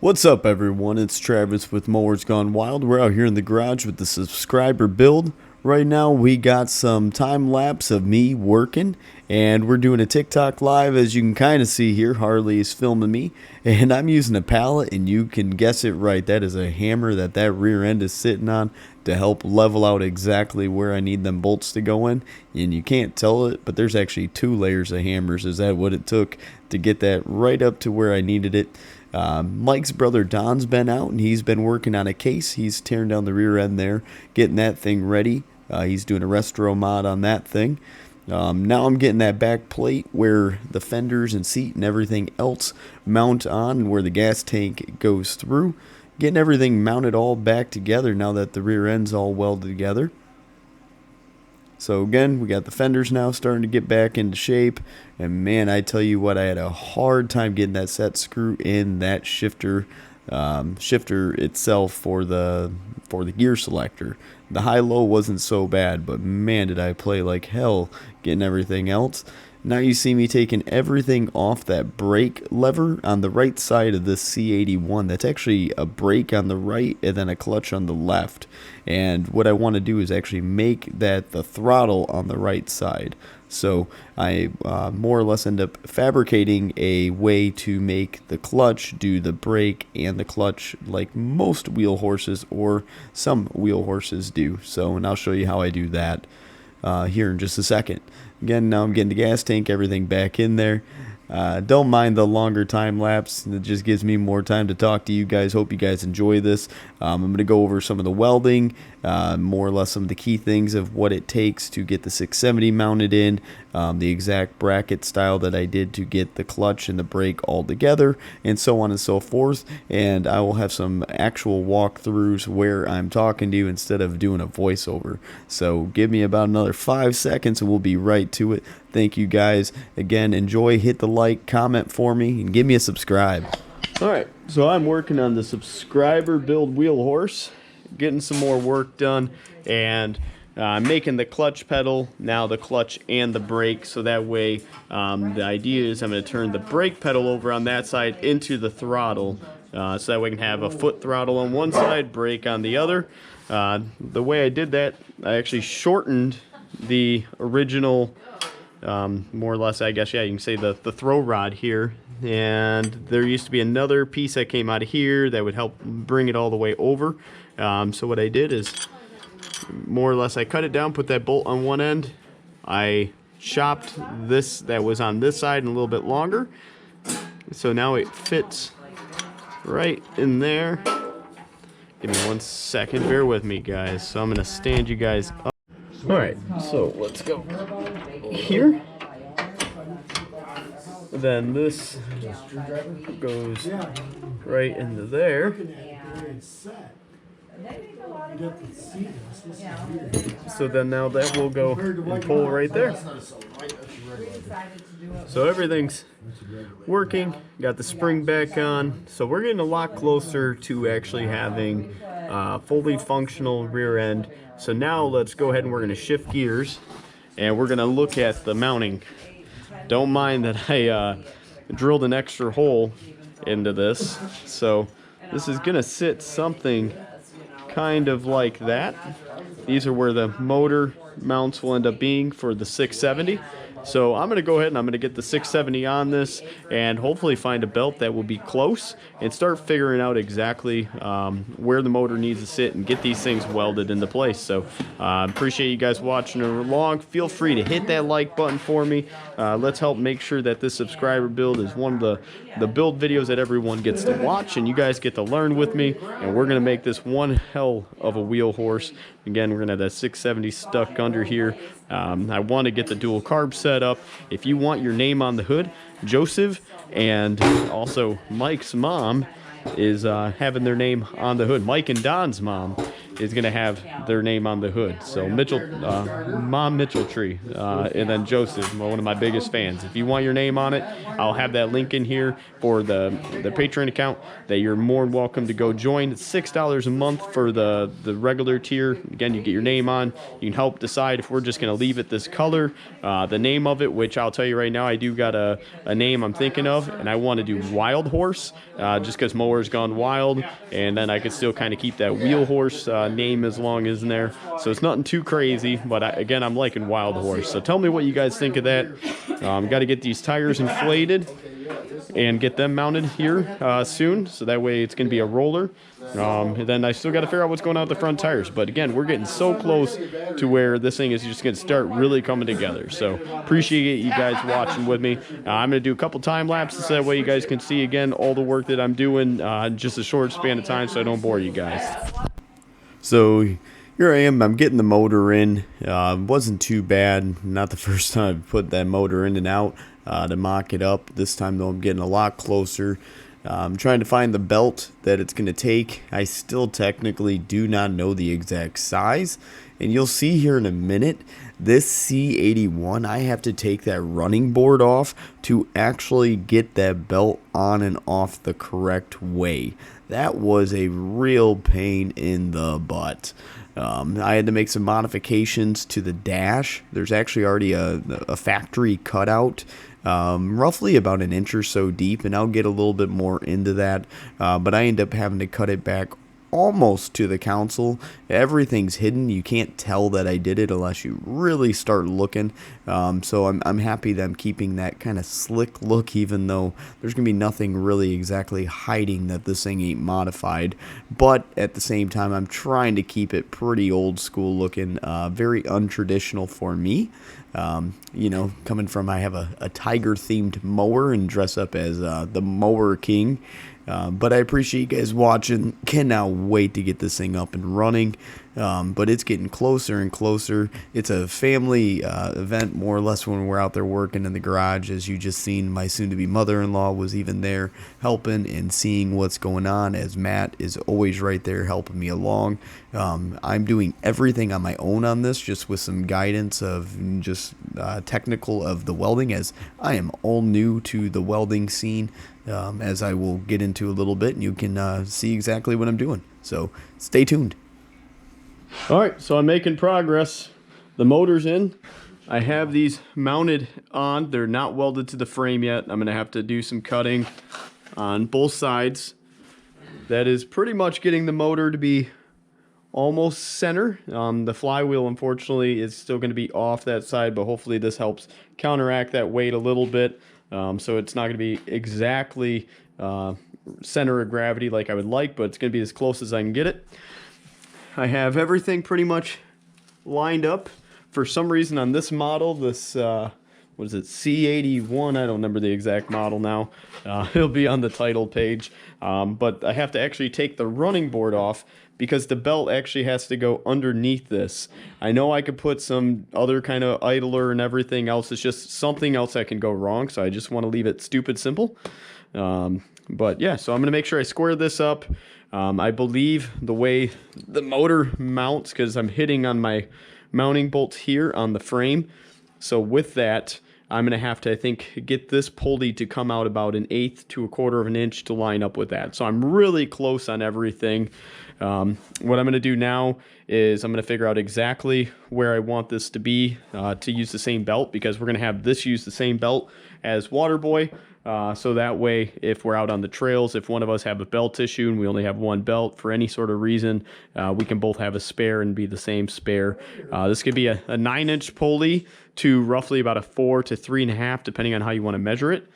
What's up, everyone? It's Travis with Mowers Gone Wild. We're out here in the garage with the subscriber build. Right now we got some time lapse of me working, and we're doing a TikTok live. As you can kind of see here, Harley is filming me, and I'm using a pallet, and you can guess it right. That is a hammer that rear end is sitting on to help level out exactly where I need them bolts to go in. And you can't tell it, but there's actually 2 layers of hammers. Is that what it took to get that right up to where I needed it? Mike's brother Don's been out, and he's been working on a case. He's tearing down the rear end there, getting that thing ready. He's doing a restro mod on that thing. Now I'm getting that back plate where the fenders and seat and everything else mount on, and where the gas tank goes through. Getting everything mounted all back together now that the rear end's all welded together. So again, we got the fenders now starting to get back into shape. And man, I tell you what, I had a hard time getting that set screw in that shifter itself for the gear selector. The high-low wasn't so bad, but man, did I play like hell getting everything else. Now you see me taking everything off that brake lever on the right side of this C81. That's actually a brake on the right and then a clutch on the left. And what I want to do is actually make that the throttle on the right side. So I more or less end up fabricating a way to make the clutch do the brake and the clutch like most wheel horses or some wheel horses do. So, and I'll show you how I do that here in just a second. Again, now I'm getting the gas tank, everything back in there. Don't mind the longer time lapse. It just gives me more time to talk to you guys. Hope you guys enjoy this. I'm going to go over some of the welding, more or less some of the key things of what it takes to get the 670 mounted in, the exact bracket style that I did to get the clutch and the brake all together, and so on and so forth. And I will have some actual walkthroughs where I'm talking to you instead of doing a voiceover. So give me about another 5 seconds and we'll be right to it. Thank you guys. Again, enjoy, hit the like, comment for me, and give me a subscribe. Alright, so I'm working on the subscriber build wheel horse, getting some more work done, and making the clutch pedal, now the clutch and the brake, so that way the idea is I'm going to turn the brake pedal over on that side into the throttle, so that way I can have a foot throttle on one side, brake on the other. The way I did that, I actually shortened the original more or less, I guess, yeah, you can say the throw rod here, and there used to be another piece that came out of here that would help bring it all the way over. So what I did is, more or less, I cut it down, put that bolt on one end, I chopped this that was on this side and a little bit longer, so now it fits right in there. Give me 1 second, bear with me guys, so I'm gonna stand you guys up. Alright, so let's go here. Then this goes right into there. So then now that will go and pull right there. So everything's working, got the spring back on. So we're getting a lot closer to actually having fully functional rear end. So now let's go ahead and we're going to shift gears and we're going to look at the mounting. Don't mind that I drilled an extra hole into this. So this is going to sit something kind of like that. These are where the motor mounts will end up being for the 670. So I'm going to go ahead and I'm going to get the 670 on this and hopefully find a belt that will be close and start figuring out exactly where the motor needs to sit and get these things welded into place. So appreciate you guys watching along. Feel free to hit that like button for me. Let's help make sure that this subscriber build is one of the build videos that everyone gets to watch and you guys get to learn with me, and we're going to make this one hell of a wheel horse. Again, we're going to have that 670 stuck under here. I want to get the dual carb set up. If you want your name on the hood, Joseph and also Mike's mom is having their name on the hood. Mike and Don's mom is going to have their name on the hood. So Mitchell, Mom Mitchell Tree, and then Joseph, one of my biggest fans. If you want your name on it, I'll have that link in here for the Patreon account that you're more than welcome to go join. It's $6 a month for the regular tier. Again, you get your name on. You can help decide if we're just going to leave it this color, the name of it, which I'll tell you right now, I do got a name I'm thinking of, and I want to do Wild Horse, just because Mower's gone wild, and then I could still kind of keep that Wheel Horse name as long as in there. So it's nothing too crazy, but again, I'm liking Wild Horse. So tell me what you guys think of that. Got to get these tires inflated and get them mounted here soon, so that way it's going to be a roller. And then I still got to figure out what's going on with the front tires. But again, we're getting so close to where this thing is just going to start really coming together. So appreciate you guys watching with me. I'm going to do a couple time lapses so that way you guys can see again all the work that I'm doing in just a short span of time, so I don't bore you guys. So here I am. I'm getting the motor in. Wasn't too bad. Not the first time I put that motor in and out to mock it up. This time, though, I'm getting a lot closer. I'm trying to find the belt that it's going to take. I still technically do not know the exact size. And you'll see here in a minute, this C81, I have to take that running board off to actually get that belt on and off the correct way. That was a real pain in the butt. I had to make some modifications to the dash. There's actually already a factory cutout, roughly about an inch or so deep, and I'll get a little bit more into that. But I end up having to cut it back almost to the console. Everything's hidden. You can't tell that I did it unless you really start looking. So I'm happy that I'm keeping that kind of slick look, even though there's going to be nothing really exactly hiding that this thing ain't modified. But at the same time, I'm trying to keep it pretty old school looking, very untraditional for me. You know, coming from, I have a tiger themed mower and dress up as the Mower King. But I appreciate you guys watching. Cannot wait to get this thing up and running. But it's getting closer and closer. It's a family event, more or less, when we're out there working in the garage. As you just seen, my soon-to-be mother-in-law was even there helping and seeing what's going on, as Matt is always right there helping me along. I'm doing everything on my own on this, just with some guidance of just technical of the welding, as I am all new to the welding scene, as I will get into a little bit, and you can see exactly what I'm doing. So stay tuned. All right, so I'm making progress. The motor's in. I have these mounted on. They're not welded to the frame yet. I'm going to have to do some cutting on both sides. That is pretty much getting the motor to be almost center. The flywheel, unfortunately, is still going to be off that side, but hopefully this helps counteract that weight a little bit. So it's not going to be exactly center of gravity like I would like, but it's going to be as close as I can get it. I have everything pretty much lined up. For some reason on this model, this, what is it, C81, I don't remember the exact model now. It'll be on the title page. But I have to actually take the running board off because the belt actually has to go underneath this. I know I could put some other kind of idler and everything else. It's just something else that can go wrong, so I just want to leave it stupid simple. But yeah, so I'm going to make sure I square this up. I believe the way the motor mounts, because I'm hitting on my mounting bolts here on the frame. So with that, I'm going to have to, I think, get this pulley to come out about 1/8 to 1/4 of an inch to line up with that. So I'm really close on everything. What I'm going to do now is I'm going to figure out exactly where I want this to be to use the same belt, because we're going to have this use the same belt as Waterboy. So that way, if we're out on the trails, if one of us have a belt issue and we only have one belt for any sort of reason, we can both have a spare and be the same spare. This could be a 9-inch pulley to roughly about a 4 to 3.5, depending on how you want to measure it.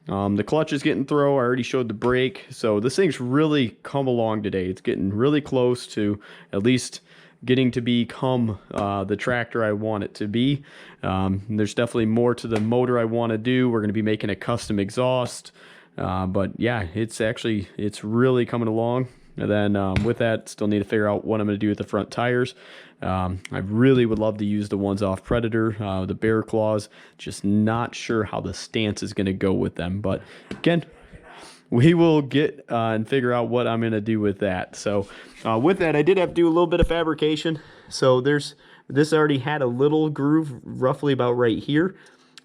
The clutch is getting throw. I already showed the brake. So this thing's really come along today. It's getting really close to at least getting to become the tractor I want it to be. There's definitely more to the motor I want to do. We're going to be making a custom exhaust. But yeah, it's really coming along. And then with that, still need to figure out what I'm going to do with the front tires. I really would love to use the ones off Predator, the Bear Claws. Just not sure how the stance is going to go with them. But again, we will get and figure out what I'm going to do with that. So with that, I did have to do a little bit of fabrication. So this already had a little groove roughly about right here.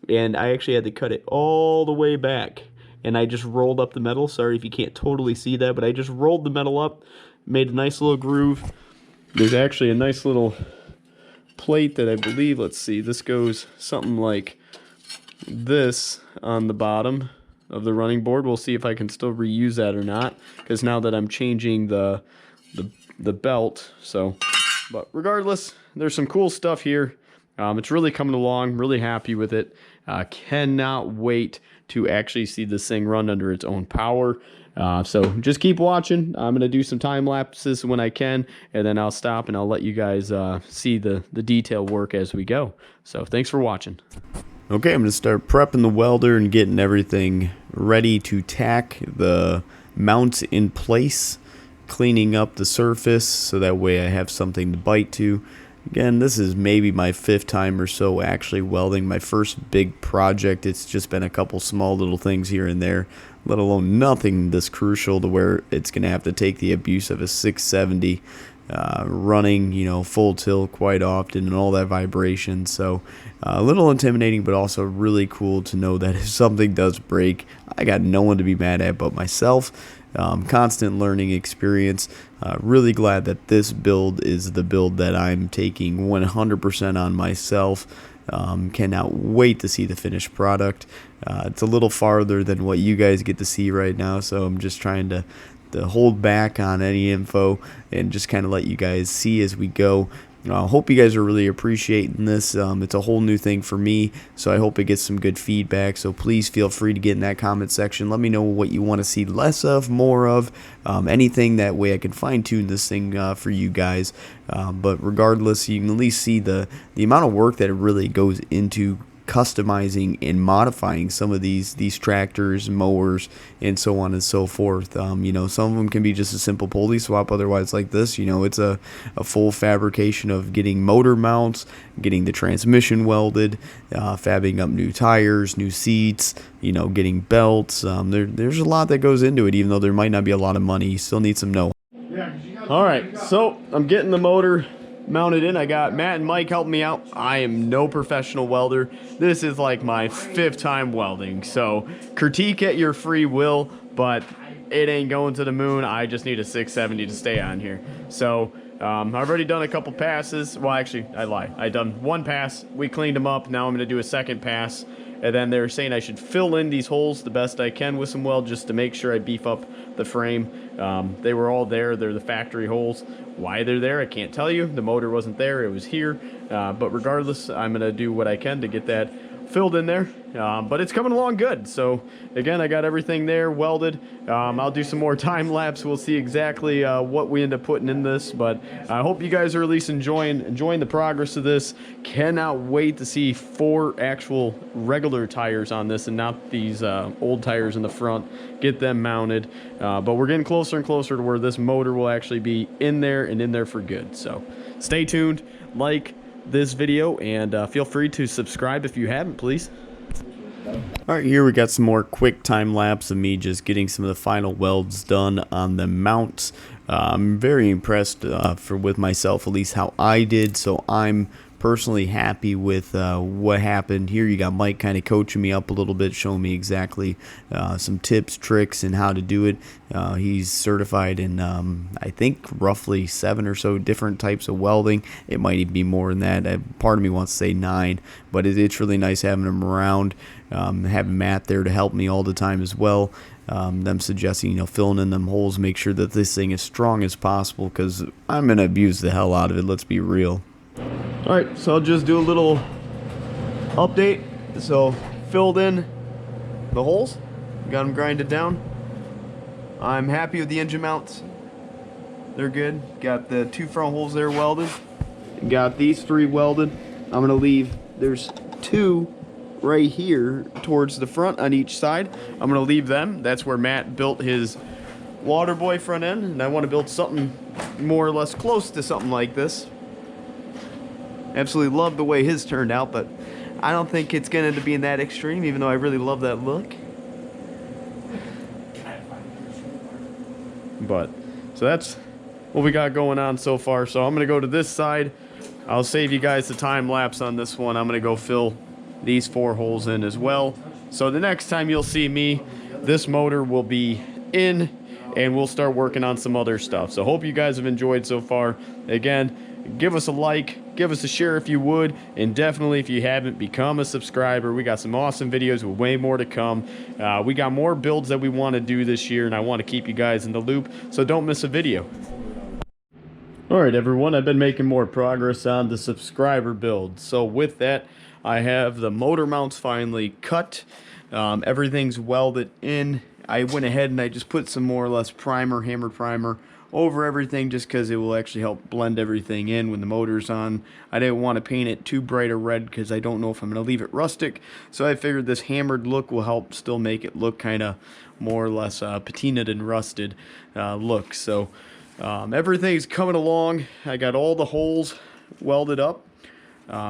And I actually had to cut it all the way back. And I just rolled up the metal. Sorry if you can't totally see that, but I just rolled the metal up, made a nice little groove. There's actually a nice little plate that I believe, let's see, this goes something like this on the bottom of the running board. We'll see if I can still reuse that or not, because now that I'm changing the belt. So, but regardless, there's some cool stuff here. It's really coming along. Really happy with it. Cannot wait to actually see this thing run under its own power. So just keep watching. I'm going to do some time lapses when I can, and then I'll stop and I'll let you guys see the detail work as we go. So thanks for watching. Okay, I'm going to start prepping the welder and getting everything ready to tack the mounts in place, cleaning up the surface so that way I have something to bite to. Again, this is maybe my 5th time or so actually welding. My first big project. It's just been a couple small little things here and there, let alone nothing this crucial to where it's going to have to take the abuse of a 670 running, you know, full tilt quite often and all that vibration. So a little intimidating, but also really cool to know that if something does break, I got no one to be mad at but myself. Constant learning experience. Really glad that this build is the build that I'm taking 100% on myself. Cannot wait to see the finished product. It's a little farther than what you guys get to see right now, so I'm just trying to hold back on any info and just kind of let you guys see as we go. Hope you guys are really appreciating this. It's a whole new thing for me, so I hope it gets some good feedback. So please feel free to get in that comment section. Let me know what you want to see less of, more of, anything. That way I can fine-tune this thing for you guys. But regardless, you can at least see the amount of work that it really goes into customizing and modifying some of these tractors, mowers, and so on and so forth. You know, some of them can be just a simple pulley swap. Otherwise, like this, you know, it's a full fabrication of getting motor mounts, getting the transmission welded, fabbing up new tires, new seats, you know, getting belts. There's a lot that goes into it. Even though there might not be a lot of money, you still need some know. All right, so I'm getting the motor mounted in. I got Matt and Mike helping me out. I am no professional welder. This is like my 5th time welding, so critique at your free will, but it ain't going to the moon. I just need a 670 to stay on here. So I've already done a couple passes. Well, actually, I lie. I done one pass. We cleaned them up. Now I'm going to do a second pass. And then they were saying I should fill in these holes the best I can with some weld just to make sure I beef up the frame. They were all there. They're the factory holes. Why they're there, I can't tell you. The motor wasn't there. It was here. But regardless, I'm going to do what I can to get that filled in there. But it's coming along good. So again, I got everything there welded. I'll do some more time lapse. We'll see exactly what we end up putting in this. But I hope you guys are at least enjoying the progress of this. Cannot wait to see 4 actual regular tires on this and not these old tires in the front. Get them mounted. But we're getting closer and closer to where this motor will actually be in there and in there for good. So stay tuned. Like this video and feel free to subscribe if you haven't, please. Alright, here we got some more quick time lapse of me just getting some of the final welds done on the mounts. I'm very impressed with myself, at least how I did, so I'm personally happy with what happened here. You got Mike kind of coaching me up a little bit, showing me exactly some tips, tricks, and how to do it. He's certified in I think roughly 7 or so different types of welding. It might even be more than that. Part of me wants to say 9, but it's really nice having him around. Having Matt there to help me all the time as well. Them suggesting, you know, filling in them holes, make sure that this thing is strong as possible, because I'm going to abuse the hell out of it, let's be real. Alright, so I'll just do a little update. So filled in the holes, got them grinded down. I'm happy with the engine mounts. They're good. Got the 2 front holes there welded. Got these 3 welded. I'm gonna leave, there's 2 right here towards the front on each side. I'm gonna leave them. That's where Matt built his water boy front end, and I want to build something more or less close to something like this. Absolutely love the way his turned out, but I don't think it's going to be in that extreme, even though I really love that look. But so that's what we got going on so far. So I'm gonna go to this side. I'll save you guys the time lapse on this one. I'm gonna go fill these 4 holes in as well. So the next time you'll see me, this motor will be in and we'll start working on some other stuff. So hope you guys have enjoyed so far. Again, give us a like, give us a share if you would, and definitely if you haven't, become a subscriber. We got some awesome videos with way more to come. We got more builds that we want to do this year, and I want to keep you guys in the loop, so don't miss a video. Alright everyone, I've been making more progress on the subscriber build. So with that, I have the motor mounts finally cut. Everything's welded in. I went ahead and I just put some more or less primer, hammer primer, over everything just because it will actually help blend everything in when the motor's on. I didn't want to paint it too bright a red because I don't know if I'm going to leave it rustic. So I figured this hammered look will help still make it look kind of more or less patinaed and rusted look. So everything's coming along. I got all the holes welded up.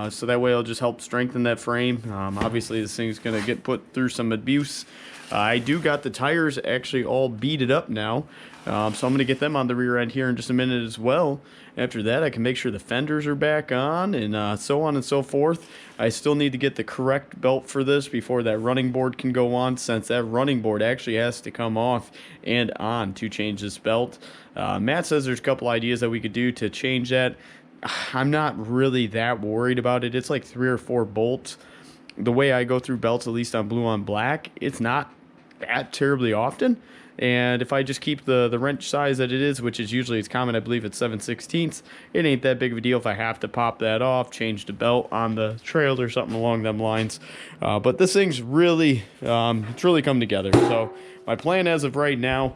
So that way it'll just help strengthen that frame. Obviously this thing's going to get put through some abuse. I do got the tires actually all beaded up now. So I'm going to get them on the rear end here in just a minute as well. After that I can make sure the fenders are back on and so on and so forth. I still need to get the correct belt for this before that running board can go on, since that running board actually has to come off and on to change this belt. Matt says there's a couple ideas that we could do to change that. I'm not really that worried about it. It's like 3 or 4 bolts. The way I go through belts, at least on blue on black, it's not that terribly often. And if I just keep the wrench size that it is, which is usually, it's common, I believe it's 7/16, it ain't that big of a deal if I have to pop that off, change the belt on the trail or something along them lines. But this thing's really, it's really come together. So my plan as of right now,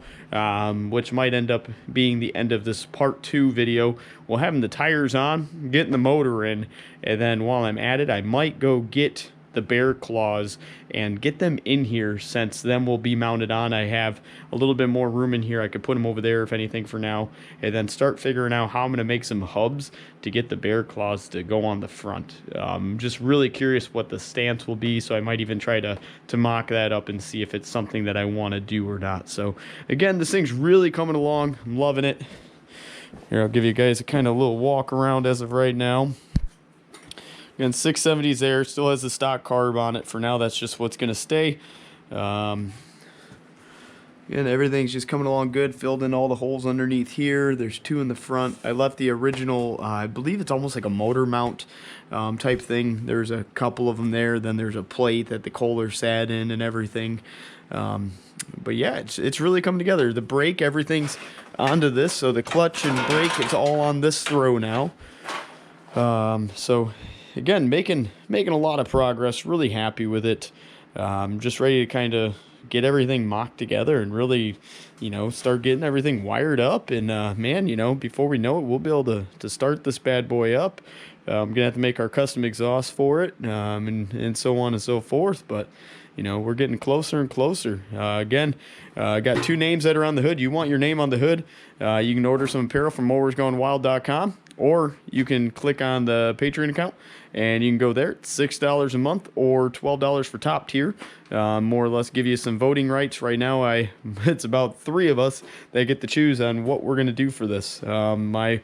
which might end up being the end of this part 2 video, we'll have the tires on, getting the motor in, and then while I'm at it, I might go get the bear claws and get them in here, since them will be mounted on. I have a little bit more room in here. I could put them over there if anything for now, and then start figuring out how I'm going to make some hubs to get the bear claws to go on the front. Just really curious what the stance will be, so I might even try to mock that up and see if it's something that I want to do or not. So again, this thing's really coming along. I'm loving it. Here, I'll give you guys a kind of little walk around as of right now. Again, 670's there, still has the stock carb on it. For now, that's just what's going to stay. Again, everything's just coming along good. Filled in all the holes underneath here. There's 2 in the front. I left the original, I believe it's almost like a motor mount type thing. There's a couple of them there. Then there's a plate that the Kohler sat in and everything. But yeah, it's really come together. The brake, everything's onto this. So the clutch and brake, it's all on this throw now. So again, making a lot of progress. Really happy with it. Just ready to kind of get everything mocked together and really, start getting everything wired up. And man, before we know it, we'll be able to start this bad boy up. I'm gonna have to make our custom exhaust for it, and so on and so forth. But we're getting closer and closer. Again, I got 2 names that are on the hood. You want your name on the hood, you can order some apparel from mowersgoingwild.com, or you can click on the Patreon account and you can go there. It's $6 a month or $12 for top tier. More or less give you some voting rights. Right now, it's about 3 of us that get to choose on what we're going to do for this. My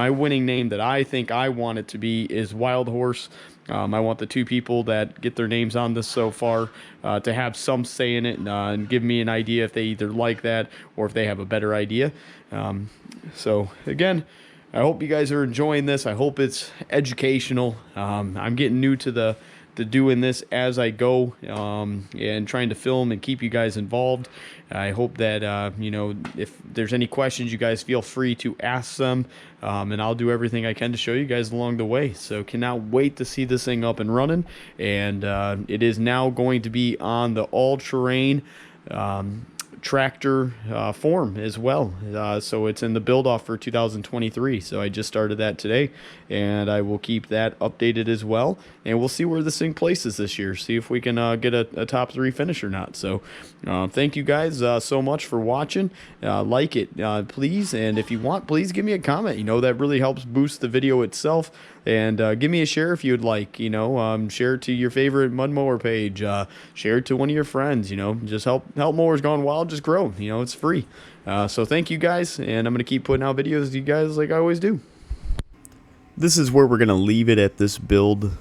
winning name that I think I want it to be is Wild Horse. I want the 2 people that get their names on this so far to have some say in it and give me an idea if they either like that or if they have a better idea. So again, I hope you guys are enjoying this. I hope it's educational. I'm getting new to doing this as I go, and trying to film and keep you guys involved. I hope that if there's any questions, you guys feel free to ask them, and I'll do everything I can to show you guys along the way. So cannot wait to see this thing up and running. And it is now going to be on the all-terrain tractor form as well. So it's in the build off for 2023. So I just started that today, and I will keep that updated as well. And we'll see where this thing places this year. See if we can get a top 3 finish or not. So thank you guys so much for watching. Like it, please. And if you want, please give me a comment. That really helps boost the video itself. And give me a share if you'd like, share it to your favorite mud mower page, share it to one of your friends, just help Mowers Gone Wild just grow. It's free. So thank you guys, and I'm going to keep putting out videos to you guys like I always do. This is where we're going to leave it at this build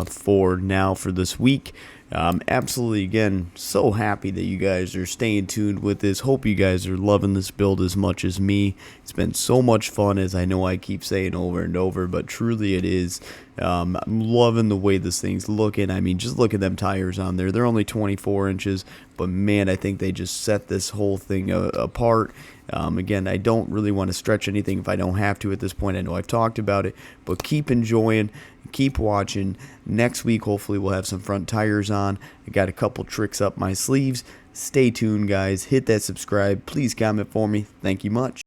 for now for this week. Absolutely, again, so happy that you guys are staying tuned with this. Hope you guys are loving this build as much as me. It's been so much fun, as I know I keep saying over and over, but truly it is. I'm loving the way this thing's looking. I mean, just look at them tires on there. They're only 24 inches, but man, I think they just set this whole thing apart. Again, I don't really want to stretch anything if I don't have to at this point. I know I've talked about it, but keep enjoying, keep watching. Next week, hopefully, we'll have some front tires on. I got a couple tricks up my sleeves. Stay tuned, guys. Hit that subscribe. Please comment for me. Thank you much.